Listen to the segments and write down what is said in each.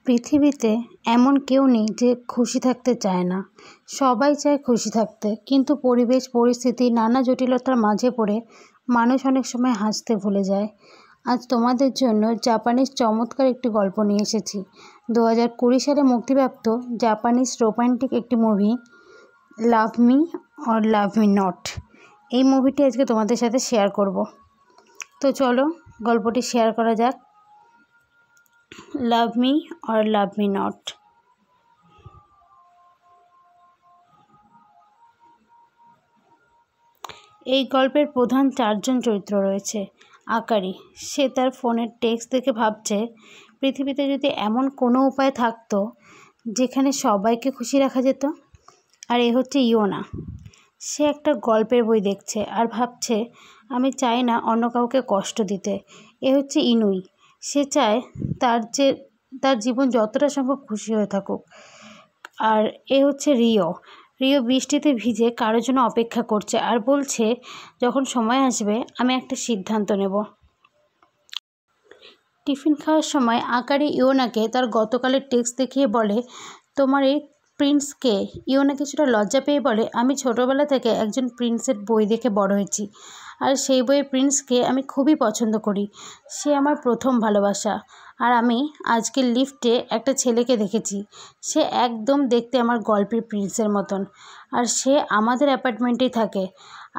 পৃথিবীতে এমন কেউ নেই যে খুশি থাকতে চায় না। সবাই চায় খুশি থাকতে, কিন্তু পরিবেশ পরিস্থিতি নানা জটিলতার মাঝে পড়ে মানুষ অনেক সময় হাসতে ভুলে যায়। আজ তোমাদের জন্য জাপানিজ চমৎকার একটি গল্প নিয়ে এসেছি। 2020 সালে মুক্তিপ্রাপ্ত জাপানিজ রোমান্টিক একটি movie love me or love me not. এই মুভিটি আজকে তোমাদের সাথে শেয়ার করব। তো চলো গল্পটি শেয়ার করা যাক। Love me or love me not. এই গল্পের প্রধান 4 জন চরিত্র রয়েছে। আকারি, সে তার ফোনের টেক্সট দেখে ভাবছে পৃথিবীতে যদি এমন কোনো উপায় থাকতো যেখানে সবাইকে খুশি রাখা যেত। আর এ হচ্ছে ইয়োনা, সে একটা গল্পের বই দেখছে আর ভাবছে আমি চাই না অন্য কাউকে কষ্ট দিতে। এ হচ্ছে ইনুই, সে চায় তার জীবন যতটা সম্ভব খুশি হয়ে থাকুক। আর এ হচ্ছে রিও, রিও বৃষ্টিতে ভিজে কারোর জন্য অপেক্ষা করছে আর বলছে যখন সময় আসবে আমি একটা সিদ্ধান্ত নেব। টিফিন খাওয়ার সময় আকারি ইয়োনাকে তার গতকালের টেক্সট দেখিয়ে বলে তোমার এই প্রিন্সকে। ইয়োনা কিছুটা লজ্জা পেয়ে বলে আমি ছোটোবেলা থেকে একজন প্রিন্সের বই দেখে বড় হয়েছি, আর সেই বইয়ের প্রিন্সকে আমি খুবই পছন্দ করি। সে আমার প্রথম ভালোবাসা। আর আমি আজকে লিফটে একটা ছেলেকে দেখেছি, সে একদম দেখতে আমার গল্পের প্রিন্সের মতন, আর সে আমাদের অ্যাপার্টমেন্টেই থাকে।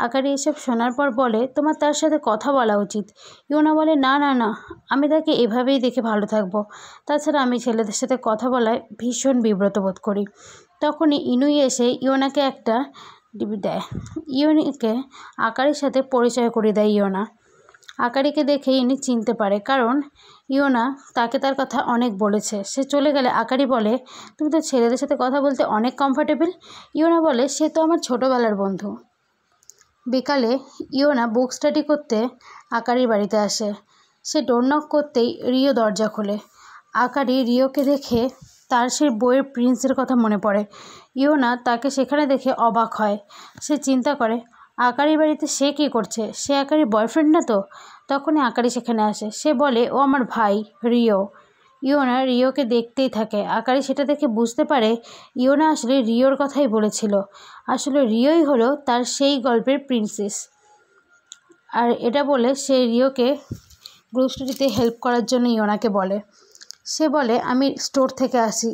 আকারি এসব শোনার পর বলে তোমার তার সাথে কথা বলা উচিত। ইয়োনা বলে না না না, আমি তাকে এভাবেই দেখে ভালো থাকবো। তাছাড়া আমি ছেলেদের সাথে কথা বলায় ভীষণ বিব্রত বোধ করি। তখনই ইনুই এসে ইয়োনাকে একটা ডিবি দেয়। ইয়োনাকে আকারির সাথে পরিচয় করে দেয় ইয়োনা। আকারিকে দেখে ইনি চিনতে পারে, কারণ ইয়োনা তাকে তার কথা অনেক বলেছে। সে চলে গেলে আকারি বলে তুমি তো ছেলেদের সাথে কথা বলতে অনেক কমফর্টেবল। ইয়োনা বলে সে তো আমার ছোটোবেলার বন্ধু। বিকালে ইয়োনা বুক স্টাডি করতে আকারির বাড়িতে আসে। সে ডোর নক করতেই রিও দরজা খোলে। আকারি রিওকে দেখে তার সে বইয়ের প্রিন্সের কথা মনে পড়ে। ইয়োনা তাকে সেখানে দেখে অবাক হয়। সে চিন্তা করে আকারির বাড়িতে সে কী করছে, সে আকারির বয়ফ্রেন্ড না তো। তখনই আকারি সেখানে আসে। সে বলে ও আমার ভাই রিও। ইয়োনা রিওকে দেখতেই থাকে। আকারি সেটা দেখে বুঝতে পারে ইয়োনা আসলে রিওর কথাই বলেছিল। আসলে রিওই হলো তার সেই গল্পের প্রিন্সেস। আর এটা বলে সে রিওকে গ্রুপ স্টাডিতে হেল্প করার জন্য ইয়োনাকে বলে। সে বলে আমি স্টোর থেকে আসি।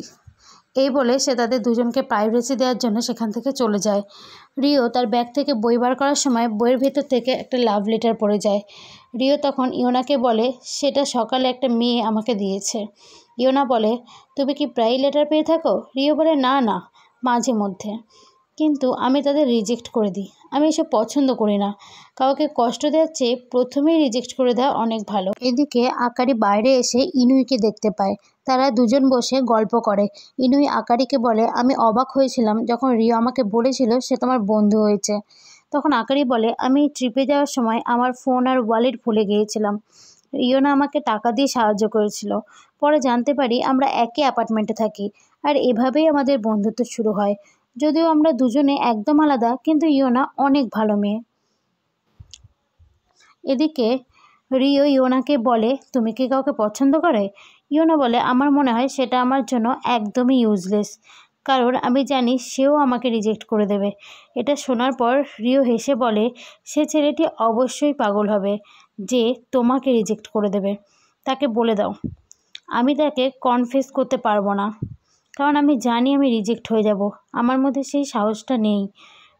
এই বলে সে তাদের দুজনকে প্রাইভেসি দেওয়ার জন্য সেখান থেকে চলে যায়। রিও তার ব্যাগ থেকে বই বার করার সময় বইয়ের ভেতর থেকে একটা লাভ লেটার পড়ে যায়। রিও তখন ইয়োনাকে বলে সেটা সকালে একটা মেয়ে আমাকে দিয়েছে। ইয়োনা বলে তুমি কি প্রায়ই লেটার পেয়ে থাকো? রিও বলে না না, মাঝে মধ্যে, কিন্তু আমি তাদের রিজেক্ট করে দিই। আমি এসব পছন্দ করি না। কাউকে কষ্ট দেওয়ার চেয়ে প্রথমেই রিজেক্ট করে দেওয়া অনেক ভালো। এদিকে আকারি বাইরে এসে ইনুইকে দেখতে পায়। তারা দুজন বসে গল্প করে। ইনুই আকারিকে বলে আমি অবাক হয়েছিলাম যখন রিও আমাকে বলেছিল সে তোমার বন্ধু হয়েছে। তখন আকারি বলে আমি ট্রিপে যাওয়ার সময় আমার ফোন আর ওয়ালেট ভুলে গিয়েছিলাম। ইয়োনা আমাকে টাকা দিয়ে সাহায্য করেছিল। পরে জানতে পারি আমরা একই অ্যাপার্টমেন্টে থাকি, আর এভাবেই আমাদের বন্ধুত্ব শুরু হয়। যদিও আমরা দুজনে একদম আলাদা, কিন্তু ইয়োনা অনেক ভালো মেয়ে। এদিকে রিও ইয়োনাকে বলে তুমি কি কাউকে পছন্দ করে? ইয়োনা বলে আমার মনে হয় সেটা আমার জন্য একদমই ইউজলেস, কারণ আমি জানি সেও আমাকে রিজেক্ট করে দেবে। এটা শোনার পর রিও হেসে বলে সে ছেলেটি অবশ্যই পাগল হবে যে তোমাকে রিজেক্ট করে দেবে। তাকে বলে দাও আমি তাকে কনফেস করতে পারবো না, কারণ আমি জানি আমি রিজেক্ট হয়ে যাব। আমার মধ্যে সেই সাহসটা নেই।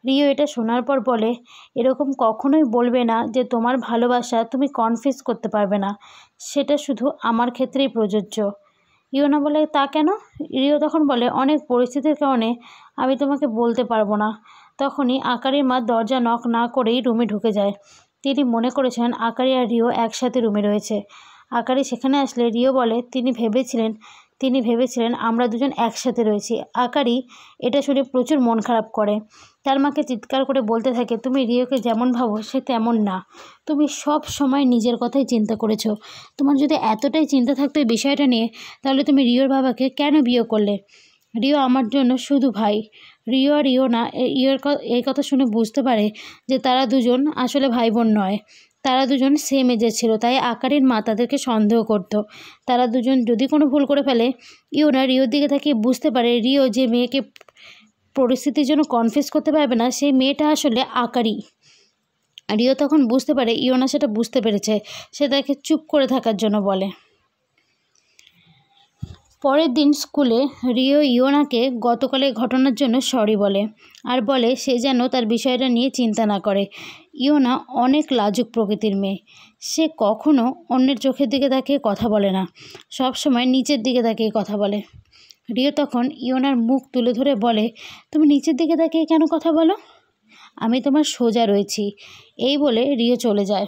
রিও এটা শোনার পর বলে এরকম কখনোই বলবে না যে তোমার ভালোবাসা তুমি কনফেস করতে পারবে না, সেটা শুধু আমার ক্ষেত্রেই প্রযোজ্য। ইয়োনা বলে তা কেন? রিও তখন বলে অনেক পরিস্থিতির কারণে আমি তোমাকে বলতে পারবো না। তখনই আকারির মা দরজা নক না করেই রুমে ঢুকে যায়। তিনি মনে করেছেন আকারি আর রিও একসাথে রুমে রয়েছে। আকারি সেখানে আসলে রিও বলে তিনি ভেবেছিলেন আমরা দুজন একসাথে রয়েছি। আকারি এটা শুনে প্রচুর মন খারাপ করে। তার মাকে চিৎকার করে বলতে থাকে তুমি রিওকে যেমন ভাবো সে তেমন না। তুমি সব সময় নিজের কথাই চিন্তা করেছো। তোমার যদি এতটাই চিন্তা থাকতো এই বিষয়টা নিয়ে, তাহলে তুমি রিওর বাবাকে কেন বিয়ে করলে? রিও আমার জন্য শুধু ভাই। রিও আর ইয়োনা এই কথা শুনে বুঝতে পারে যে তারা দুজন আসলে ভাই বোন নয়, তারা দুজন সেম এজের ছিল, তাই আকারের মা তাদেরকে সন্দেহ করত। তারা দুজন যদি কোনো ভুল করে ফেলে, ইওনা রিওর দিকে তাকিয়ে বুঝতে পারে রিও যে মেয়েকে পরিস্থিতির জন্য কনফেস করতে পারবে না, সেই মেয়েটা আসলে আকারই। রিও তখন বুঝতে পারে ইওনা সেটা বুঝতে পেরেছে। সে তাকে চুপ করে থাকার জন্য বলে। পরের দিন স্কুলে রিও ইওনাকে গতকালের ঘটনার জন্য সরি বলে, আর বলে সে যেন তার বিষয়টা নিয়ে চিন্তা না করে। ইওনা অনেক লাজুক প্রকৃতির মেয়ে। সে কখনো অন্যের চোখের দিকে তাকিয়ে কথা বলে না, সব সময় নিচের দিকে তাকিয়ে কথা বলে। রিও তখন ইওনার মুখ তুলে ধরে বলে, তুমি নিচের দিকে তাকিয়ে কেন কথা বলো? আমি তোমার সোজা রয়েছি। এই বলে রিও চলে যায়,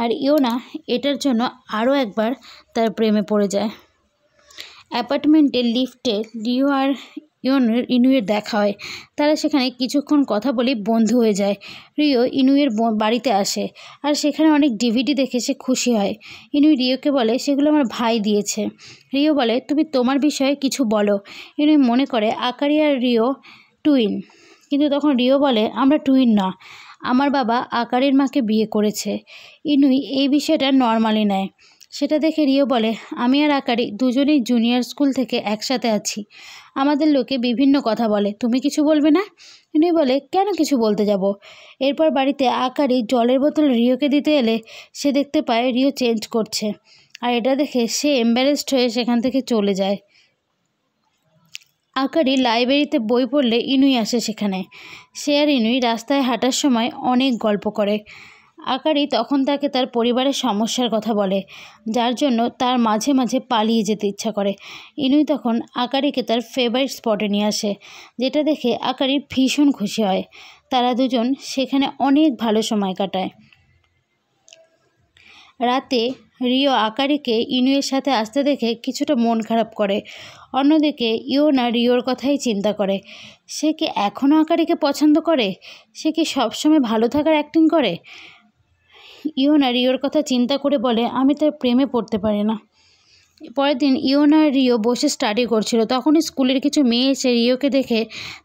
আর ইওনা এটার জন্য আরও একবার তার প্রেমে পড়ে যায়। অ্যাপার্টমেন্টের লিফটে রিও আর ইনুয়ের দেখা হয়। তারা সেখানে কিছুক্ষণ কথা বলে বন্ধু হয়ে যায়। রিও ইনুয়ের বাড়িতে আসে, আর সেখানে অনেক ডিভিডি দেখে সে খুশি হয়। ইনুই রিওকে বলে সেগুলো আমার ভাই দিয়েছে। রিও বলে তুমি তোমার বিষয়ে কিছু বলো। ইনুই মনে করে আকারি আর রিও টুইন, কিন্তু তখন রিও বলে আমরা টুইন না, আমার বাবা আকারের মাকে বিয়ে করেছে। ইনুই এই বিষয়টা নর্মালি নেয়। সেটা দেখে রিও বলে আমি আর আকারি দুজনেই জুনিয়র স্কুল থেকে একসাথে আছি, আমাদের লোকে বিভিন্ন কথা বলে, তুমি কিছু বলবে না? ইনুই বলে কেন কিছু বলতে যাব। এরপর বাড়িতে আকারি জলের বোতল রিওকে দিতে এলে সে দেখতে পায় রিও চেঞ্জ করছে, আর এটা দেখে সে এম্বারেসড হয়ে সেখান থেকে চলে যায়। আকারি লাইব্রেরিতে বই পড়লে ইনুই আসে সেখানে। সে আর ইনুই রাস্তায় হাঁটার সময় অনেক গল্প করে। আকারি তখন তাকে তার পরিবারের সমস্যার কথা বলে, যার জন্য তার মাঝে মাঝে পালিয়ে যেতে ইচ্ছা করে। ইনুই তখন আকারিকে তার ফেভারিট স্পটে নিয়ে আসে, যেটা দেখে আকারি ভীষণ খুশি হয়। তারা দুজন সেখানে অনেক ভালো সময় কাটায়। রাতে রিও আকারিকে ইনুয়ের সাথে আসতে দেখে কিছুটা মন খারাপ করে। অন্যদিকে ইওনা রিওর কথাই চিন্তা করে, সে কি এখনও আকারিকে পছন্দ করে? সে কি সবসময় ভালো থাকার অ্যাক্টিং করে? ইওনা রিওর কথা চিন্তা করে বলে আমি তার প্রেমে পড়তে পারি না। পরের দিন ইওনা আর রিও বসে স্টাডি করছিল, তখনই স্কুলের কিছু মেয়ে এসে রিওকে দেখে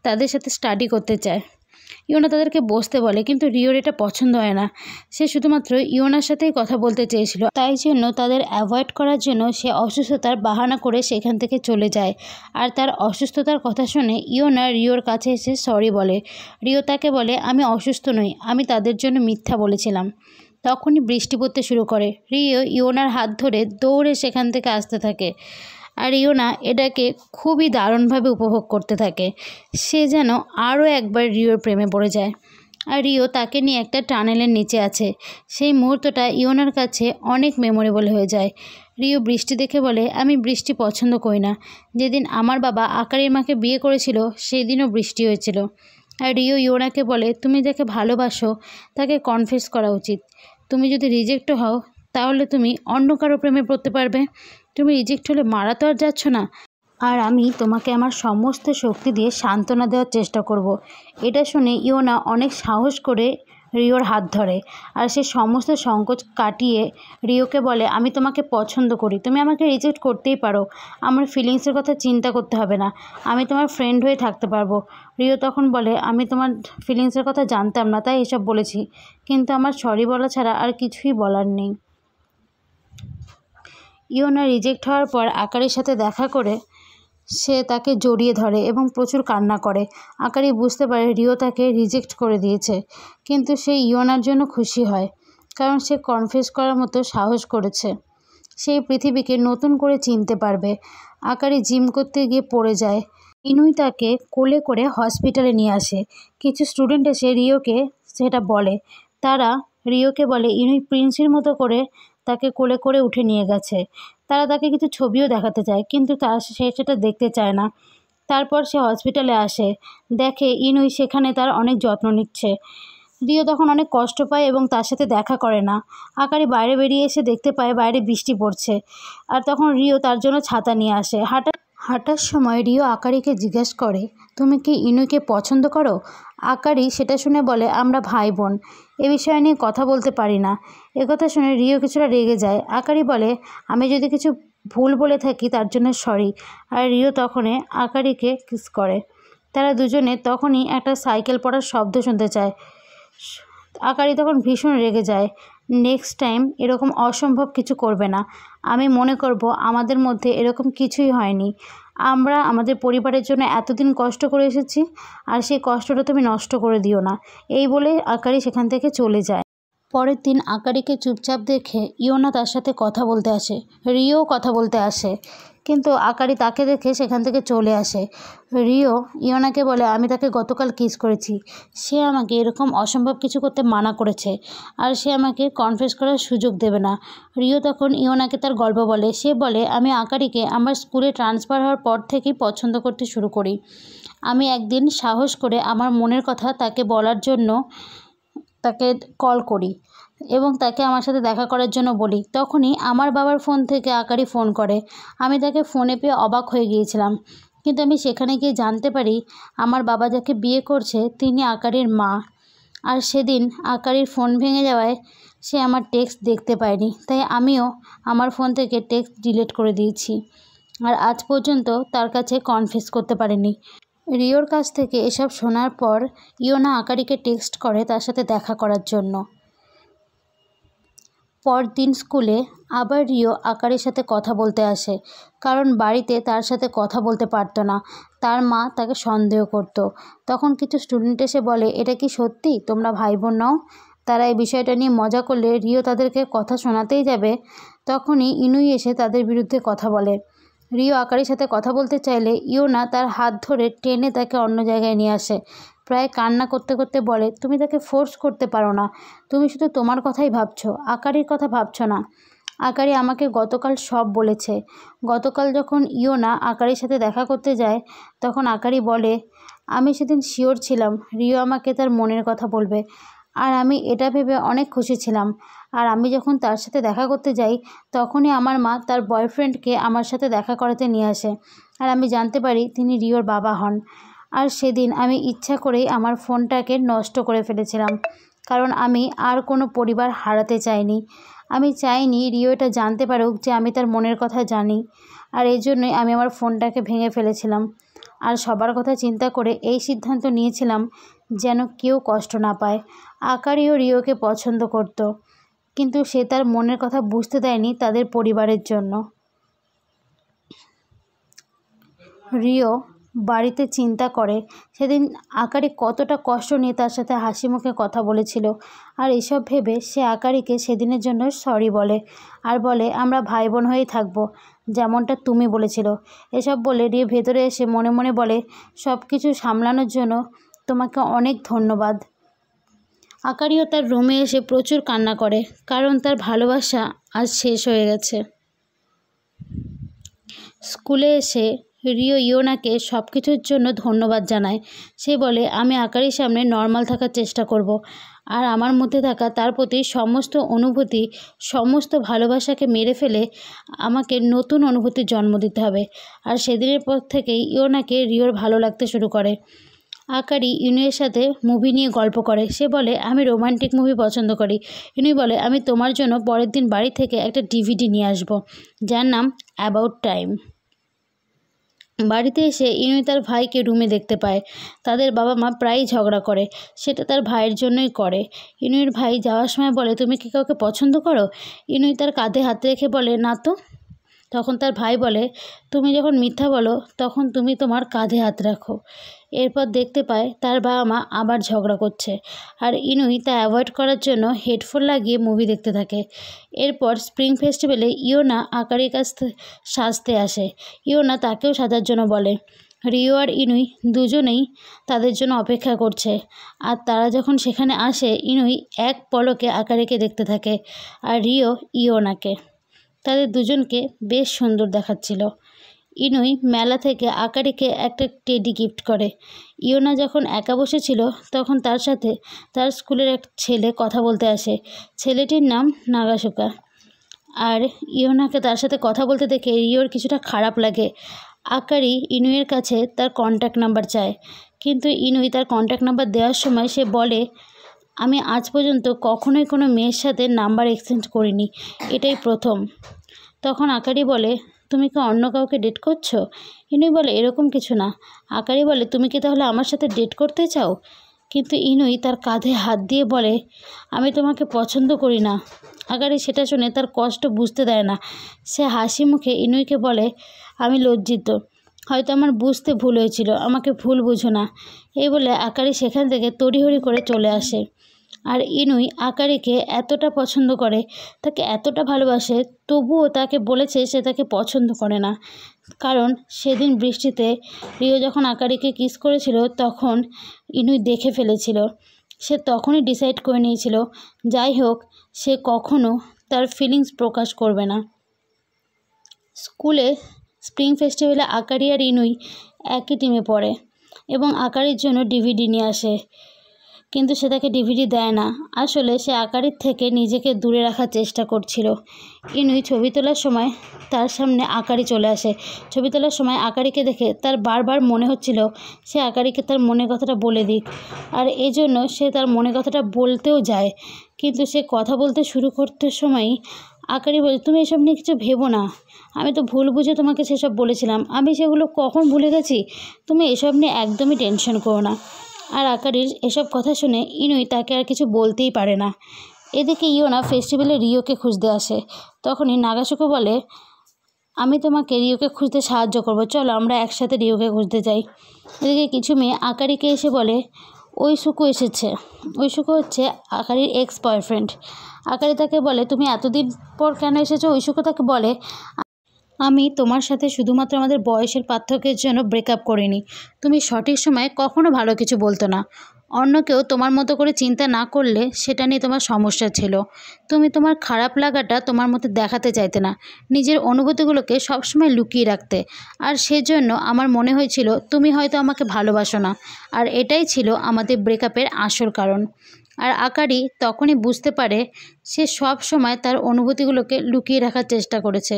তাদের সাথে স্টাডি করতে চায়। ইওনা তাদেরকে বসতে বলে, কিন্তু রিওর এটা পছন্দ হয় না। সে শুধুমাত্র ইওনার সাথেই কথা বলতে চেয়েছিল, তাই জন্য তাদের অ্যাভয়েড করার জন্য সে অসুস্থতার বাহানা করে সেখান থেকে চলে যায়। আর তার অসুস্থতার কথা শুনে ইওনা রিওর কাছে এসে সরি বলে। রিও তাকে বলে আমি অসুস্থ নই, আমি তাদের জন্য মিথ্যা বলেছিলাম। তখনই বৃষ্টি পড়তে শুরু করে। রিও ইওনার হাত ধরে দৌড়ে সেখান থেকে আসতে থাকে, আর ইওনা এটাকে খুবই দারুণভাবে উপভোগ করতে থাকে। সে যেন আরও একবার রিওর প্রেমে পড়ে যায়। আর রিও তাকে নিয়ে একটা টানেলের নিচে আছে। সেই মুহূর্তটা ইওনার কাছে অনেক মেমোরেবল হয়ে যায়। রিও বৃষ্টি দেখে বলে আমি বৃষ্টি পছন্দ করি না, যেদিন আমার বাবা আকারির মাকে বিয়ে করেছিল সেই দিনও বৃষ্টি হয়েছিল। আর রিও ইওনাকে বলে তুমি যাকে ভালোবাসো তাকে কনফেস করা উচিত। তুমি যদি রিজেক্ট হও তাহলে তুমি অন্য কারো প্রেমে পড়তে পারবে। তুমি রিজেক্ট হলে মারা তো আর যাচ্ছ না, আর আমি তোমাকে আমার সমস্ত শক্তি দিয়ে সান্ত্বনা দেওয়ার চেষ্টা করব। এটা শুনে ইওনা অনেক সাহস করে রিওর হাত ধরে, আর সে সমস্ত সংকোচ কাটিয়ে রিওকে বলে আমি তোমাকে পছন্দ করি, তুমি আমাকে রিজেক্ট করতেই পারো, আমার ফিলিংসের কথা চিন্তা করতে হবে না, আমি তোমার ফ্রেন্ড হয়ে থাকতে পারবো। রিও তখন বলে আমি তোমার ফিলিংসের কথা জানতাম না তাই এসব বলেছি, কিন্তু আমার সরি বলা ছাড়া আর কিছুই বলার নেই। ইওনা রিজেক্ট হওয়ার পর আকারির সাথে দেখা করে সে তাকে জড়িয়ে ধরে এবং প্রচুর কান্না করে। আকারি বুঝতে পারে রিও তাকে রিজেক্ট করে দিয়েছে, কিন্তু সে ইওনার জন্য খুশি হয়, কারণ সে কনফেস করার মতো সাহস করেছে। সেই পৃথিবীকে নতুন করে চিনতে পারবে। আকারি জিম করতে গিয়ে পড়ে যায়। ইনুই তাকে কোলে করে হসপিটালে নিয়ে আসে। কিছু স্টুডেন্ট এসে রিওকে সেটা বলে। তারা রিওকে বলে ইনুই প্রিন্সের মতো করে তাকে কোলে করে উঠে নিয়ে গেছে। তারা তাকে কিছু ছবিও দেখাতে চায়, কিন্তু সে সেটা দেখতে চায় না। তারপর সে হসপিটালে আসে, দেখে ইনুই সেখানে তার অনেক যত্ন নিচ্ছে। রিও তখন অনেক কষ্ট পায় এবং তার সাথে দেখা করে না। আকারি বাইরে বেরিয়ে এসে দেখতে পায় বাইরে বৃষ্টি পড়ছে, আর তখন রিও তার জন্য ছাতা নিয়ে আসে। হাঁটার সময় রিও আকারিকে জিজ্ঞেস করে তুমি কি ইনুইকে পছন্দ করো? আকারি সেটা শুনে বলে আমরা ভাই বোন, এ বিষয় নিয়ে কথা বলতে পারি না। একথা শুনে রিও কিছুটা রেগে যায়। আকারি বলে আমি যদি কিছু ভুল বলে থাকি তার জন্য সরি। আর রিও তখনই আকারিকে কিস করে। তারা দুজনে তখনই একটা সাইকেল পড়ার শব্দ শুনতে চায়। আকারি তখন ভীষণ রেগে যায়। নেক্সট টাইম এরকম অসম্ভব কিছু করবে না। আমি মনে করব আমাদের মধ্যে এরকম কিছুই হয়নি। আমরা আমাদের পরিবারের জন্য এতদিন কষ্ট করে এসেছি, আর সেই কষ্টটা তুমি নষ্ট করে দিও না। এই বলে আকারি সেখান থেকে চলে যায়। পরের দিন আকারিকে চুপচাপ দেখে ইয়োনা তার সাথে কথা বলতে আসে, রিও কথা বলতে আসে, কিন্তু আকারি তাকে দেখে সেখান থেকে চলে আসে। রিও ইয়োনাকে বলে, আমি তাকে গতকাল কিস করেছি, সে আমাকে এরকম অসম্ভব কিছু করতে মানা করেছে, আর সে আমাকে কনফেস করার সুযোগ দেবে না। রিও তখন ইয়োনাকে তার গল্প বলে। সে বলে, আমি আকারিকে আমার স্কুলে ট্রান্সফার হওয়ার পর থেকেই পছন্দ করতে শুরু করি। আমি একদিন সাহস করে আমার মনের কথা তাকে বলার জন্য তাকে কল করি এবং তাকে আমার সাথে দেখা করার জন্য বলি। তখনই আমার বাবার ফোন থেকে আকারি ফোন করে। আমি তাকে ফোনে পেয়ে অবাক হয়ে গিয়েছিলাম, কিন্তু আমি সেখানে গিয়ে জানতে পারি আমার বাবা যাকে বিয়ে করছে তিনি আকারির মা। আর সেদিন আকারির ফোন ভেঙে যাওয়ায় সে আমার টেক্সট দেখতে পায়নি, তাই আমিও আমার ফোন থেকে টেক্সট ডিলিট করে দিয়েছি, আর আজ পর্যন্ত তার কাছে কনফেস করতে পারেনি। রিওর কাছ থেকে এসব শোনার পর ইয়োনা আকারিকে টেক্সট করে তার সাথে দেখা করার জন্য। পরদিন স্কুলে আবার রিও আকারির সাথে কথা বলতে আসে, কারণ বাড়িতে তার সাথে কথা বলতে পারতো না, তার মা তাকে সন্দেহ করত। তখন কিছু স্টুডেন্ট এসে বলে, এটা কি সত্যি তোমরা ভাই বোন নও? তারা এই বিষয়টা নিয়ে মজা করলে রিও তাদেরকে কথা শোনাতেই যাবে, তখনই ইনুই এসে তাদের বিরুদ্ধে কথা বলে। রিও আকারির সাথে কথা বলতে চাইলে ইয়োনা তার হাত ধরে টেনে তাকে অন্য জায়গায় নিয়ে আসে। প্রায় কান্না করতে করতে বলে, তুমি তাকে ফোর্স করতে পারো না, তুমি শুধু তোমার কথাই ভাবছো, আকারির কথা ভাবছো না। আকারি আমাকে গতকাল সব বলেছে। গতকাল যখন ইয়োনা আকারির সাথে দেখা করতে যায়, তখন আকারি বলে, আমি সেদিন শিওর ছিলাম রিও আমাকে তার মনের কথা বলবে, আর আমি এটা ভেবে অনেক খুশি ছিলাম। আর আমি যখন তার সাথে দেখা করতে যাই, তখনই আমার মা তার বয়ফ্রেন্ডকে আমার সাথে দেখা করাতে নিয়ে আসে, আর আমি জানতে পারি তিনি রিওর বাবা হন। আর সেদিন আমি ইচ্ছা করেই আমার ফোনটাকে নষ্ট করে ফেলেছিলাম, কারণ আমি আর কোনো পরিবার হারাতে চাইনি। আমি চাইনি রিও এটা জানতে পারুক যে আমি তার মনের কথা জানি, আর এই জন্যই আমি আমার ফোনটাকে ভেঙে ফেলেছিলাম। আর সবার কথা চিন্তা করে এই সিদ্ধান্ত নিয়েছিলাম যেন কেউ কষ্ট না পায়। আকারিও রিওকে পছন্দ করত, কিন্তু সে তার মনের কথা বুঝতে দেয়নি তাদের পরিবারের জন্য। রিও বাড়িতে চিন্তা করে সেদিন আকারি কতটা কষ্ট নিয়ে তার সাথে হাসি মুখে কথা বলেছিল, আর এসব ভেবে সে আকারিকে সেদিনের জন্য সরি বলে, আর বলে, আমরা ভাই বোন হয়েই থাকবো, যেমনটা তুমি বলেছিল। এসব বলে রিও ভেতরে এসে মনে মনে বলে, সব কিছু সামলানোর জন্য তোমাকে অনেক ধন্যবাদ। আকারিও তার রুমে এসে প্রচুর কান্না করে, কারণ তার ভালোবাসা আজ শেষ হয়ে গেছে। স্কুলে এসে রিও ইয়োনাকে সব কিছুর জন্য ধন্যবাদ জানায়। সে বলে, আমি আকারির সামনে নর্মাল থাকার চেষ্টা করব, আর আমার মধ্যে থাকা তার প্রতি সমস্ত অনুভূতি, সমস্ত ভালোবাসাকে মেরে ফেলে আমাকে নতুন অনুভূতির জন্ম দিতে হবে। আর সেদিনের পর থেকেই ইয়োনাকে রিওর ভালো লাগতে শুরু করে। আকারি ইনুয়ের সাথে মুভি নিয়ে গল্প করে। সে বলে, আমি রোমান্টিক মুভি পছন্দ করি। ইনুই বলে, আমি তোমার জন্য পরের দিন বাড়ি থেকে একটা ডিভিডি নিয়ে আসব, যার নাম অ্যাবাউট টাইম। বাড়িতে এসে ইনুই তার ভাইকে রুমে দেখতে পায়। তাদের বাবা মা প্রায়ই ঝগড়া করে, সেটা তার ভাইয়ের জন্যই করে। ইনুইয়ের ভাই যাওয়ার সময় বলে, তুমি কি কাউকে পছন্দ করো? ইনুই তার কাঁধে হাত রেখে বলে, না তো। তখন তার ভাই বলে, তুমি যখন মিথ্যা বলো তখন তুমি তোমার কাঁধে হাত রাখো। এরপর দেখতে পায় তার বাবা মা আবার ঝগড়া করছে, আর ইনুই তা অ্যাভয়েড করার জন্য হেডফোন লাগিয়ে মুভি দেখতে থাকে। এরপর স্প্রিং ফেস্টিভ্যালে ইয়োনা আকারির কাছ সাজতে আসে। ইয়োনা তাকেও সাজার জন্য বলে। রিও আর ইনুই দুজনেই তাদের জন্য অপেক্ষা করছে, আর তারা যখন সেখানে আসে ইনুই এক পলকে আকারিকে দেখতে থাকে, আর রিও ইয়োনাকে। তাদের দুজনকে বেশ সুন্দর দেখাচ্ছিল। ইনুই মেলা থেকে আকারিকে একটা টেডি গিফট করে। ইয়োনা যখন একা বসেছিল তখন তার সাথে তার স্কুলের এক ছেলে কথা বলতে আসে। ছেলেটির নাম নাগাসোকা। আর ইয়োনাকে তার সাথে কথা বলতে দেখে রিওর কিছুটা খারাপ লাগে। আকারি ইনুইয়ের কাছে তার কন্ট্যাক্ট নাম্বার চায়, কিন্তু ইনুই তার কন্ট্যাক্ট নাম্বার দেওয়ার সময় সে বলে, আমি আজ পর্যন্ত কখনোই কোনো মেয়ের সাথে নাম্বার এক্সচেঞ্জ করিনি, এটাই প্রথম। তখন আকারি বলে, তুমি কি অন্য কাউকে ডেট করছো? ইনুই বলে, এরকম কিছু না। আকারি বলে, তুমি কি তাহলে আমার সাথে ডেট করতে চাও? কিন্তু ইনুই তার কাঁধে হাত দিয়ে বলে, আমি তোমাকে পছন্দ করি না। আকারি সেটা শুনে তার কষ্ট বুঝতে দেয় না। সে হাসি মুখে ইনুইকে বলে, আমি লজ্জিত, হয়তো আমার বুঝতে ভুল হয়েছিল, আমাকে ভুল বুঝো না। এই বলে আকারি সেখান থেকে তড়িঘড়ি করে চলে আসে। আর ইনুই আকারিকে এতটা পছন্দ করে, তাকে এতটা ভালোবাসে, তবুও তাকে বলেছে সে তাকে পছন্দ করে না। কারণ সেদিন বৃষ্টিতে রিও যখন আকারিকে কিস করেছিল তখন ইনুই দেখে ফেলেছিল। সে তখনই ডিসাইড করে নিয়েছিল যাই হোক সে কখনো তার ফিলিংস প্রকাশ করবে না। স্কুলে স্প্রিং ফেস্টিভ্যালে আকারি আর ইনুই একই টিমে পড়ে এবং আকারির জন্য ডিভিডি নিয়ে আসে, কিন্তু সে তাকে ডিভিডি দেয় না। আসলে সে আকারির থেকে নিজেকে দূরে রাখার চেষ্টা করছিল। ইনুই ছবি তোলার সময় তার সামনে আকারি চলে আসে। ছবি তোলার সময় আকারিকে দেখে তার বারবার মনে হচ্ছিল সে আকারিকে তার মনের কথাটা বলে দিক, আর এই জন্য সে তার মনের কথাটা বলতেও যায়। কিন্তু সে কথা বলতে শুরু করতে সময়ই আকারি বলে, তুমি এসব নিয়ে কিছু ভেবো না, আমি তো ভুল বুঝে তোমাকে সেসব বলেছিলাম, আমি সেগুলো কখন ভুলে গেছি, তুমি এসব নিয়ে একদমই টেনশন করো না। আর আকারির এসব কথা শুনে ইনুই তাকে আর কিছু বলতেই পারে না। এদিকে ইয়োনা ফেস্টিভ্যালে রিওকে খুঁজতে আসে। তখনই নাগাসুকো বলে, আমি তোমাকে রিওকে খুঁজতে সাহায্য করব, চলো আমরা একসাথে রিওকে খুঁজতে যাই। এদিকে কিছু মেয়ে আকারিকে এসে বলে, ঐশুকো এসেছে। ঐশুকো হচ্ছে আকারির এক্স বয়ফ্রেন্ড। আকারি তাকে বলে, তুমি এতদিন পর কেন এসেছো? ঐশুকো তাকে বলে, আমি তোমার সাথে শুধুমাত্র আমাদের বয়সের পার্থক্যের জন্য ব্রেকআপ করিনি। তুমি সঠিক সময়ে কখনো ভালো কিছু বলতো না। অন্য কেউ তোমার মতো করে চিন্তা না করলে সেটা নিয়ে তোমার সমস্যা ছিল। তুমি তোমার খারাপ লাগাটা তোমার মধ্যে দেখাতে চাইতে না, নিজের অনুভূতিগুলোকে সবসময় লুকিয়ে রাখতে। আর সেজন্য আমার মনে হয়েছিল তুমি হয়তো আমাকে ভালোবাসো না, আর এটাই ছিল আমাদের ব্রেকআপের আসল কারণ। আর আকারি তখনই বুঝতে পারে সে সব সময় তার অনুভূতিগুলোকে লুকিয়ে রাখার চেষ্টা করেছে।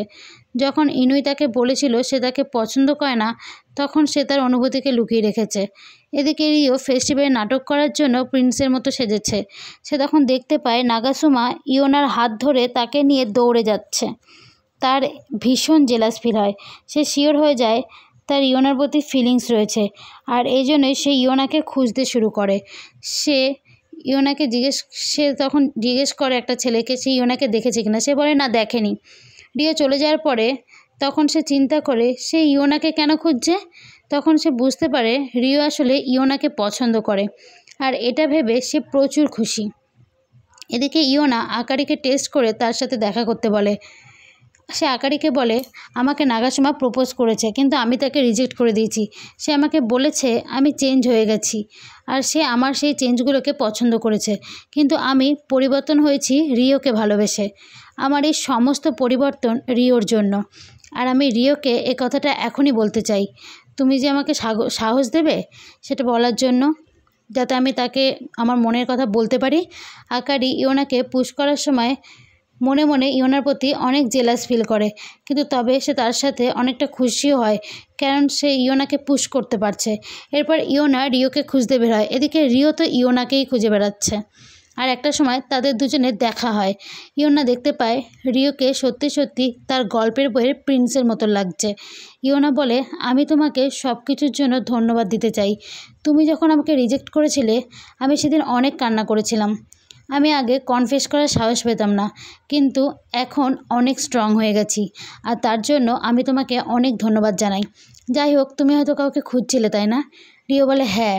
যখন ইনুই তাকে বলেছিল সে তাকে পছন্দ করে না, তখন সে তার অনুভূতিকে লুকিয়ে রেখেছে। এদিকে রিও ফেস্টিভ্যালে নাটক করার জন্য প্রিন্সের মতো সেজেছে। সে তখন দেখতে পায় নাগাসুমা ইয়োনার হাত ধরে তাকে নিয়ে দৌড়ে যাচ্ছে। তার ভীষণ জেলাস ফিল হয়। সে শিওর হয়ে যায় তার ইয়োনার প্রতি ফিলিংস রয়েছে, আর এই জন্যই সে ইয়োনাকে খুঁজতে শুরু করে। সে তখন জিজ্ঞেস করে একটা ছেলেকে সে ইয়োনাকে দেখেছে কিনা। সে বলে না, দেখেনি। রিও চলে যাওয়ার পরে তখন সে চিন্তা করে সে ইয়োনাকে কেন খুঁজছে। তখন সে বুঝতে পারে রিও আসলে ইয়োনাকে পছন্দ করে, আর এটা ভেবে সে প্রচুর খুশি। এদিকে ইয়োনা আকারিকে টেস্ট করে তার সাথে দেখা করতে বলে। সে আকারিকে বলে, আমাকে নাগাসুমা প্রপোজ করেছে, কিন্তু আমি তাকে রিজেক্ট করে দিয়েছি। সে আমাকে বলেছে আমি চেঞ্জ হয়ে গেছি, আর সে আমার সেই চেঞ্জগুলোকে পছন্দ করেছে, কিন্তু আমি পরিবর্তন হয়েছি রিওকে ভালোবেসে। আমার এই সমস্ত পরিবর্তন রিওর জন্য, আর আমি রিওকে এ কথাটা এখনই বলতে চাই। তুমি যে আমাকে সাহস দেবে সেটা বলার জন্য, যাতে আমি তাকে আমার মনের কথা বলতে পারি। আকারি ইয়োনাকে পুশ করার সময় মনে মনে ইয়োনার প্রতি অনেক জেলাস ফিল করে, কিন্তু তবে সে তার সাথে অনেকটা খুশিও হয়, কারণ সে ইয়োনাকে পুশ করতে পারছে। এরপর ইয়োনা রিওকে খুঁজতে বের হয়। এদিকে রিও তো ইয়োনাকেই খুঁজে বেড়াচ্ছে। আর একটা সময় তাদের দুজনের দেখা হয়। ইয়োনা দেখতে পায় রিওকে সত্যি সত্যি তার গল্পের বইয়ের প্রিন্সের মতো লাগছে। ইয়োনা বলে, আমি তোমাকে সব কিছুর জন্য ধন্যবাদ দিতে চাই। তুমি যখন আমাকে রিজেক্ট করেছিলে আমি সেদিন অনেক কান্না করেছিলাম। আমি আগে কনফেস করার সাহস পেতাম না, কিন্তু এখন অনেক স্ট্রং হয়ে গেছি, আর তার জন্য আমি তোমাকে অনেক ধন্যবাদ জানাই। যাই হোক, তুমি হয়তো কাউকে খুঁজছিলে, তাই না? রিও বলে, হ্যাঁ,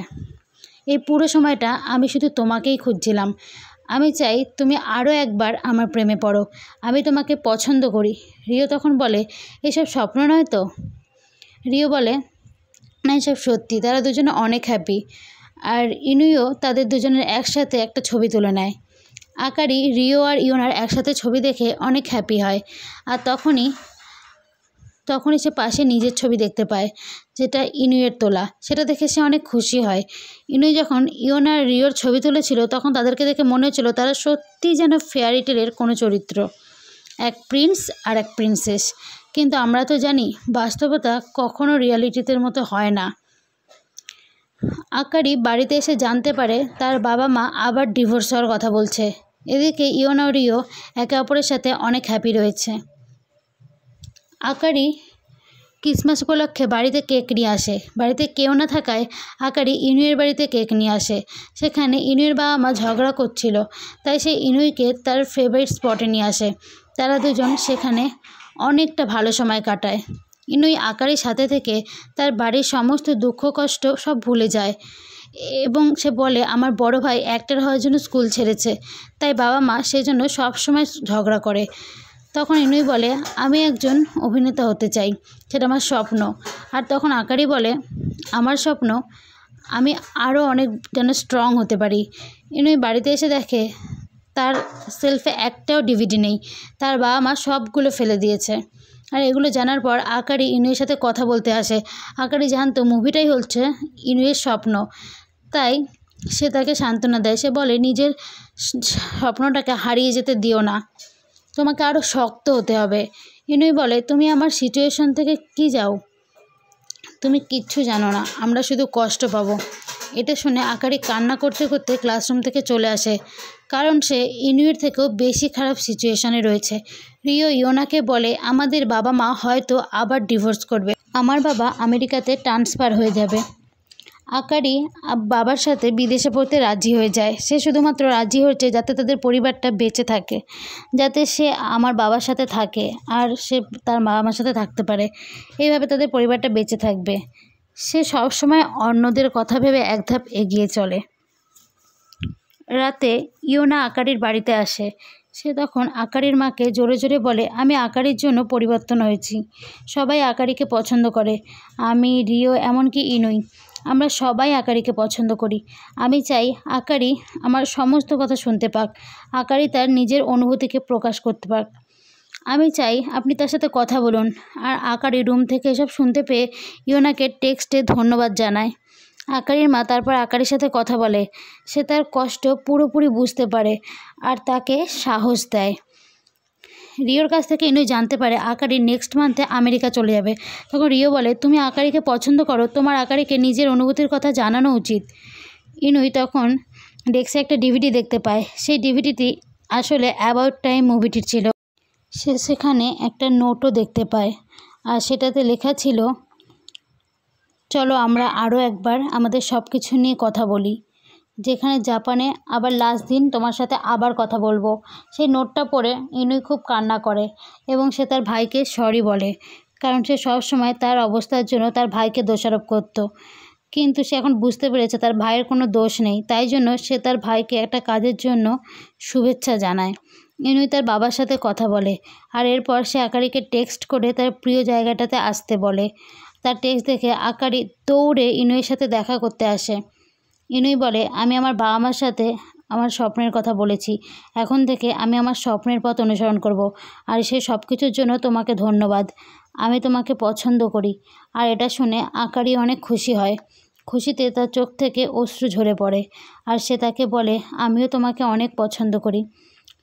এই পুরো সময়টা আমি শুধু তোমাকেই খুঁজছিলাম। আমি চাই তুমি আরও একবার আমার প্রেমে পড়ো, আমি তোমাকে পছন্দ করি। রিও তখন বলে, এসব স্বপ্ন নয় তো? রিও বলে, না, এসব সত্যি। তারা দুজনে অনেক হ্যাপি। আর ইনুইও তাদের দুজনের একসাথে একটা ছবি তুলে নেয়। আকারি রিও আর ইয়োনার একসাথে ছবি দেখে অনেক হ্যাপি হয়। আর তখনই সে পাশে নিজের ছবি দেখতে পায়, যেটা ইনুইয়ের তোলা। সেটা দেখে সে অনেক খুশি হয়। ইনুই যখন ইয়োনা আর রিওর ছবি তুলেছিল তখন তাদেরকে দেখে মনে হচ্ছিল তারা সত্যিই যেন ফেয়ারি টেলের কোনো চরিত্র, এক প্রিন্স আর এক প্রিন্সেস। কিন্তু আমরা তো জানি বাস্তবতা কখনো রিয়ালিটিদের মতো হয় না। আকারি বাড়িতে এসে জানতে পারে তার বাবা মা আবার ডিভোর্স হওয়ার কথা বলছে। এদিকে ইয়োনা ও রিও একে অপরের সাথে অনেক হ্যাপি রয়েছে। আকারি ক্রিসমাস উপলক্ষে বাড়িতে কেক নিয়ে আসে। বাড়িতে কেউ না থাকায় আকারি ইনুইয়ের বাড়িতে কেক নিয়ে আসে। সেখানে ইনুইয়ের বাবা মা ঝগড়া করছিল, তাই সে ইনুইকে তার ফেভারিট স্পটে নিয়ে আসে। তারা দুজন সেখানে অনেকটা ভালো সময় কাটায়। ইনুই আকারির সাথে থেকে তার বাড়ির সমস্ত দুঃখ কষ্ট সব ভুলে যায় এবং সে বলে, আমার বড় ভাই অ্যাক্টর হওয়ার জন্য স্কুল ছেড়েছে, তাই বাবা মা সেই জন্য সবসময় ঝগড়া করে। তখন ইনুই বলে, আমি একজন অভিনেতা হতে চাই, সেটা আমার স্বপ্ন। আর তখন আকারি বলে, আমার স্বপ্ন আমি আরও অনেক যেন স্ট্রং হতে পারি। ইনুই বাড়িতে এসে দেখে তার সেলফে একটাও ডিভিডি নেই, তার বাবা মা সবগুলো ফেলে দিয়েছে। আর এগুলো জানার পর আকারি ইনুইয়ের সাথে কথা বলতে আসে। আকারি জানতো মুভিটাই হচ্ছে ইনুইয়ের স্বপ্ন, তাই সে তাকে সান্ত্বনা দেয়। সে বলে, নিজের স্বপ্নটাকে হারিয়ে যেতে দিও না, তোমাকে আরও শক্ত হতে হবে। ইনুই বলে, তুমি আমার সিচুয়েশন থেকে কি যাও, তুমি কিচ্ছু জানো না, আমরা শুধু কষ্ট পাবো। এটা শুনে আকারি কান্না করতে করতে ক্লাসরুম থেকে চলে আসে, কারণ সে ইনুইয়ের থেকেও বেশি খারাপ সিচুয়েশনে রয়েছে। রিও ইয়োনাকে বলে, আমাদের বাবা মা হয়তো আবার ডিভোর্স করবে, আমার বাবা আমেরিকাতে ট্রান্সফার হয়ে যাবে। আকারি বাবার সাথে বিদেশে পড়তে রাজি হয়ে যায়। সে শুধুমাত্র রাজি হয়েছে যাতে তাদের পরিবারটা বেঁচে থাকে, যাতে সে আমার বাবার সাথে থাকে আর সে তার বাবা মার সাথে থাকতে পারে, এইভাবে তাদের পরিবারটা বেঁচে থাকবে। সে সবসময় অন্যদের কথা ভেবে এক ধাপ এগিয়ে চলে। রাতে ইয়োনা আকারির বাড়িতে আসে। সে তখন আকারির মাকে জোরে জোরে বলে, আমি আকারির জন্য পরিবর্তন হয়েছি, সবাই আকারিকে পছন্দ করে, আমি, রিও, এমনকি ইনুই, আমরা সবাই আকারিকে পছন্দ করি। আমি চাই আকারি আমার সমস্ত কথা শুনতে পাক, আকারি তার নিজের অনুভূতিকে প্রকাশ করতে পাক। আমি চাই আপনি তার সাথে কথা বলুন। আর আকারি রুম থেকে এসব শুনতে পেয়ে ইয়োনাকে টেক্সটে ধন্যবাদ জানায়। আকারির মা তারপর আকারির সাথে কথা বলে, সে তার কষ্ট পুরোপুরি বুঝতে পারে আর তাকে সাহস দেয়। রিওর কাছ থেকে ইনুই জানতে পারে আকারি নেক্সট মান্থে আমেরিকা চলে যাবে। তখন রিও বলে, তুমি আকারিকে পছন্দ করো, তোমার আকারিকে নিজের অনুভূতির কথা জানানো উচিত। ইনুই তখন ডেস্কে একটা ডিভিডি দেখতে পায়। সেই ডিভিডিটি আসলে অ্যাবাউট টাইম মুভিটির ছিল। সে সেখানে একটা নোটও দেখতে পায়, আর সেটাতে লেখা ছিল, চলো আমরা আরও একবার আমাদের সব কিছু নিয়ে কথা বলি, যেখানে জাপানে আবার লাস্ট দিন তোমার সাথে আবার কথা বলবো। সেই নোটটা পড়ে ইনুই খুব কান্না করে এবং সে তার ভাইকে সরি বলে, কারণ সে সবসময় তার অবস্থার জন্য তার ভাইকে দোষারোপ করত। কিন্তু সে এখন বুঝতে পেরেছে তার ভাইয়ের কোনো দোষ নেই, তাই জন্য সে তার ভাইকে একটা কাজের জন্য শুভেচ্ছা জানায়। ইনুই তার বাবার সাথে কথা বলে, আর এরপর সে আকারিকে টেক্সট করে তার প্রিয় জায়গাটাতে আসতে বলে। তার টেক্সট দেখে আকারি দৌড়ে ইনুইয়ের সাথে দেখা করতে আসে। ইনুই বলে, আমি আমার বাবা মার সাথে আমার স্বপ্নের কথা বলেছি, এখন থেকে আমি আমার স্বপ্নের পথ অনুসরণ করব, আর সেই সব কিছুর জন্য তোমাকে ধন্যবাদ, আমি তোমাকে পছন্দ করি। আর এটা শুনে আকারি অনেক খুশি হয়। খুশিতে তার চোখ থেকে অশ্রু ঝরে পড়ে, আর সে তাকে বলে, আমিও তোমাকে অনেক পছন্দ করি,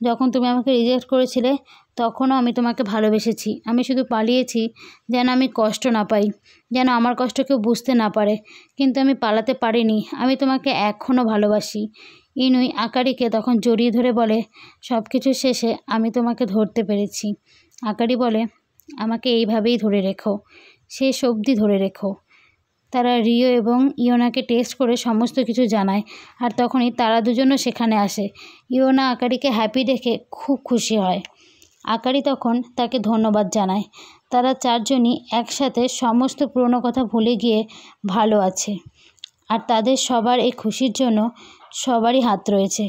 যখন তুমি আমাকে রিজেক্ট করেছিলে তখনও আমি তোমাকে ভালোবেসেছি, আমি শুধু পালিয়েছি যেন আমি কষ্ট না পাই, যেন আমার কষ্ট কেউ বুঝতে না পারে, কিন্তু আমি পালাতে পারিনি, আমি তোমাকে এখনও ভালোবাসি। ইনুই আকারিকে তখন জড়িয়ে ধরে বলে, সব কিছু শেষে আমি তোমাকে ধরতে পেরেছি। আকারি বলে, আমাকে এইভাবেই ধরে রেখো, শেষ অবধি ধরে রেখো। তারা রিও এবং ইয়োনাকে টেক্সট করে সমস্ত কিছু জানায়, আর তখনই তারা দুজনও সেখানে আসে। ইয়োনা আকারিকে হ্যাপি দেখে খুব খুশি হয়। আকারি তখন তাকে ধন্যবাদ জানায়। তারা চারজনই একসাথে সমস্ত পুরনো কথা ভুলে গিয়ে ভালো আছে, আর তাদের সবার এই খুশির জন্য সবারই হাত রয়েছে।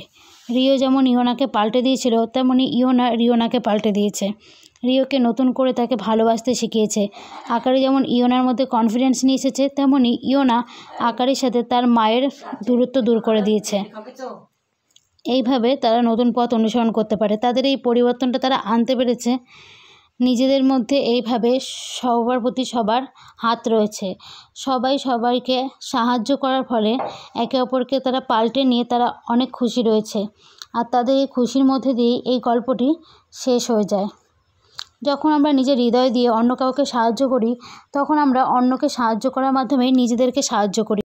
রিও যেমন ইয়োনাকে পাল্টে দিয়েছিল, তেমনি ইয়োনা রিওনাকে পাল্টে দিয়েছে। রিওকে নতুন করে তাকে ভালোবাসতে শিখিয়েছে। আকারি যেমন ইয়োনার মধ্যে কনফিডেন্স নিয়ে এসেছে, তেমনি ইয়োনা আকারির সাথে তার মায়ের দূরত্ব দূর করে দিয়েছে। এইভাবে তারা নতুন পথ অনুসরণ করতে পারে। তাদের এই পরিবর্তনটা তারা আনতে পেরেছে নিজেদের মধ্যে। এইভাবে সবার প্রতি সবার হাত রয়েছে, সবাই সবাইকে সাহায্য করার ফলে একে অপরকে তারা পাল্টে নিয়ে তারা অনেক খুশি রয়েছে। আর তাদের এই খুশির মধ্যে দিয়েই এই গল্পটি শেষ হয়ে যায়। যখন আমরা নিজের হৃদয় দিয়ে অন্য কাউকে সাহায্য করি, তখন আমরা অন্যকে সাহায্য করার মাধ্যমে নিজেদেরকে সাহায্য করি।